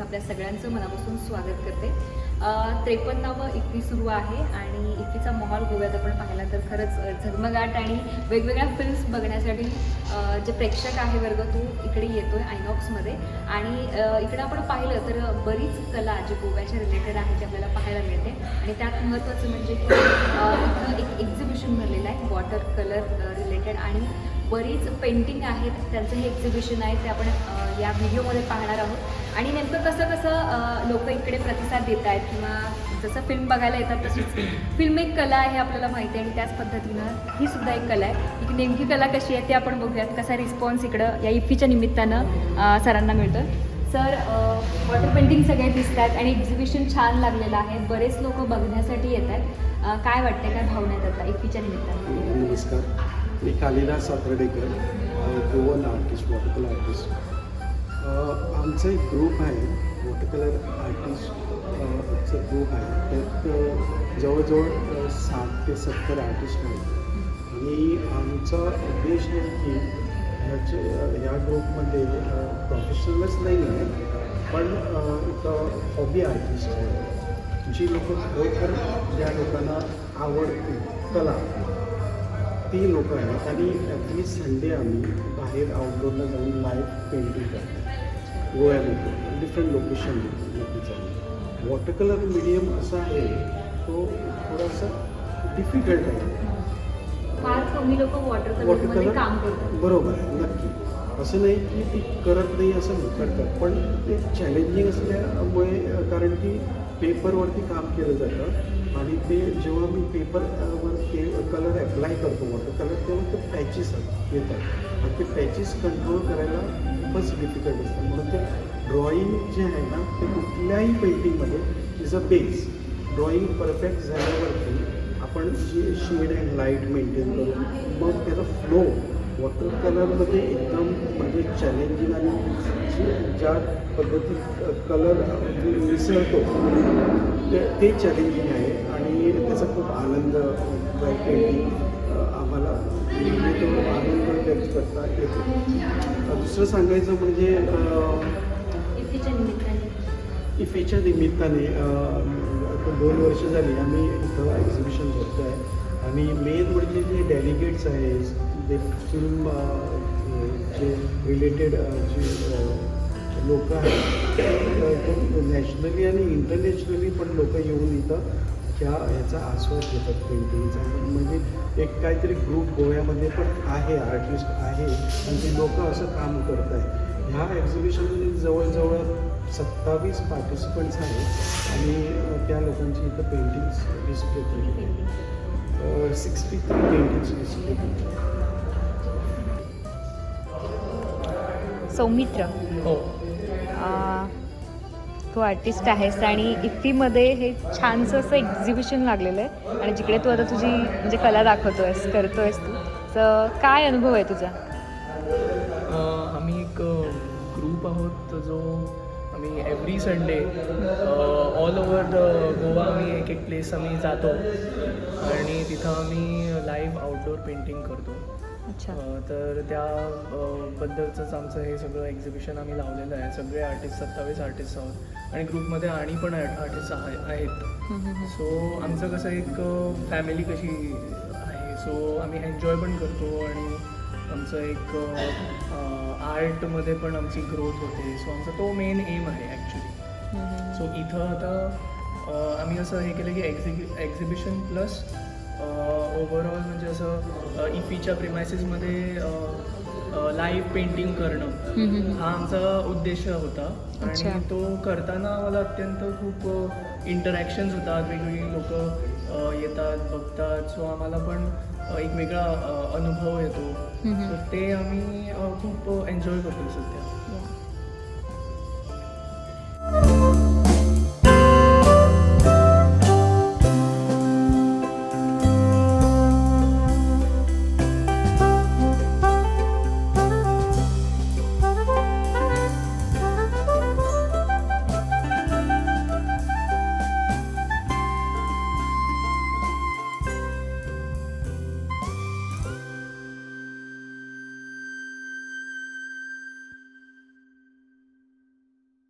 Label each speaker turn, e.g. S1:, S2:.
S1: आपल्या सगळ्यांचं मनापासून स्वागत करते. 53वा इफ्फी सुरू आहे आणि इफ्फीचा माहोल गोव्यात आपण पाहिला तर खरंच झगमगाट आणि वेगवेगळ्या फिल्म्स बघण्यासाठी जे प्रेक्षक आहे वर्ग तो इकडे येतोय आयनॉक्समध्ये. आणि इकडे आपण पाहिलं तर बरीच कला जी गोव्याच्या रिलेटेड आहे ती आपल्याला पाहायला मिळते. आणि त्यात महत्त्वाचं म्हणजे इथं एक एक्झिबिशन भरलेलं आहे वॉटर कलर रिलेटेड आणि बरीच पेंटिंग आहेत, त्यांचं हे एक्झिबिशन आहे ते आपण या व्हिडिओमध्ये पाहणार आहोत. आणि नेमकं कसं कसं लोक इकडे प्रतिसाद देत आहेत किंवा जसं फिल्म बघायला येतात तशीच फिल्म एक कला आहे आपल्याला माहिती आहे. आणि त्याच पद्धतीनं ही सुद्धा एक कला आहे. ही नेमकी कला कशी आहे ते आपण बघूयात. कसा रिस्पॉन्स इकडं या इफ्फीच्या निमित्तानं सरांना मिळतो. सर, वॉटर पेंटिंग सगळे दिसत आहेत आणि एक्झिबिशन छान लागलेलं आहे, बरेच लोक बघण्यासाठी येत आहेत. काय वाटते, काय भावना आहेत आता इफ्फीच्या निमित्तानं?
S2: नमस्कार, मी Kalidas Satardekar, Goan artist, water colour artist. आमचा एक ग्रुप आहे वॉटर कलर आर्टिस्टचं ग्रुप आहे. त्यात जवळजवळ 60 ते 70 आर्टिस्ट आहेत. आणि आमचा उद्देश आहे की ह्या ग्रुपमध्ये प्रोफेशनलच नाही आहे, पण एक हॉबी आर्टिस्ट आहे. जी लोक खरोखर ज्या लोकांना आवडते कला ती लोक आहेत. आणि एव्हरी संडे आम्ही बाहेर आउटडोअरला जाऊन लाईव्ह पेंटिंग करतो गोव्यामध्ये डिफरंट लोकेशनमध्ये जाऊन. वॉटर कलर मीडियम असा आहे तो थोडासा डिफिकल्ट आहे.
S1: फार कमी लोक वॉटर कलर काम करतात.
S2: बरोबर आहे, नक्की. असं नाही की ती करत नाही असं करतात, पण ते चॅलेंजिंग असल्यामुळे, कारण की पेपरवरती काम केलं जातं आणि ते जेव्हा मी पेपरवर कलर अप्लाय करतो वॉटर कलर तेव्हा ते पॅचेस येतात आणि ते पॅचेस कंट्रोल करायला खूपच डिफिकल्ट असतात. म्हणून ते ड्रॉईंग जे आहे ना ते कुठल्याही पेंटिंगमध्ये is a base. Drawing perfect झाल्यावरती आपण जे शेड अँड लाईट मेंटेन करू, मग त्याचा फ्लो वॉटर कलरमध्ये एकदम म्हणजे चॅलेंजिंग आणि ज्या पद्धतीत कलर मिसळतो ते चॅलेंजिंग आहे. आणि त्याचा खूप आनंद पेंटिंग आम्हाला तो आनंद व्यक्त करता येतो. दुसरं सांगायचं म्हणजे इफ्फीच्या निमित्ताने 2 वर्ष झाली आम्ही इथं एक्झिबिशन करतो आहे. आणि मेन म्हणजे जे डेलिगेट्स आहेत ते फिल्म जे रिलेटेड जे लोक आहेत नॅशनली आणि इंटरनॅशनली पण लोक येऊन इथं ह्याचा आस्वाद घेतात पेंटिंगचा. म्हणजे एक काहीतरी ग्रुप गोव्यामध्ये पण आहे, आर्टिस्ट आहे आणि ते लोक असं काम करत आहे. ह्या एक्झिबिशनमध्ये जवळजवळ 27 पार्टिसिपंट्स आहेत आणि त्या लोकांची इथं पेंटिंग्स डिस्प्ले केली आहे. 63 पेंटिंग्स डिस्प्ले केली.
S1: सौमित्र,
S3: हो,
S1: तू आर्टिस्ट आहेस आणि इफ्फीमध्ये हे छानसं असं एक्झिबिशन लागलेलं आहे आणि जिकडे तू आता तुझी म्हणजे कला दाखवतोयस, करतोयस तू, तर काय अनुभव आहे तुझा?
S3: आम्ही एक ग्रुप आहोत जो आम्ही every Sunday all over the Goa आम्ही एक प्लेस आम्ही जातो आणि तिथं आम्ही लाईव्ह आउटडोअर पेंटिंग करतो.
S1: अच्छा.
S3: तर त्याबद्दलचंच आमचं हे सगळं एक्झिबिशन आम्ही लावलेलं आहे. सगळे आर्टिस्ट 27 आर्टिस्ट आहोत आणि ग्रुपमध्ये आणि पण आर्टिस्ट आहेत. सो आमचं कसं एक फॅमिली कशी आहे, सो आम्ही एन्जॉय पण करतो आणि आमचं एक आर्टमध्ये पण आमची ग्रोथ होते. सो आमचा तो मेन एम आहे ॲक्च्युली. सो इथं आता आम्ही असं हे केलं की एक्झिबिशन प्लस ओव्हरऑल म्हणजे असं इफ्फीच्या प्रिमायसेसमध्ये लाईव्ह पेंटिंग करणं हा आमचा उद्देश होता. आणि तो करताना आम्हाला अत्यंत खूप इंटरॅक्शन्स होतात, वेगवेगळी लोक येतात, बघतात. सो आम्हाला पण एक वेगळा अनुभव येतो. तर ते आम्ही खूप एन्जॉय करतो सध्या.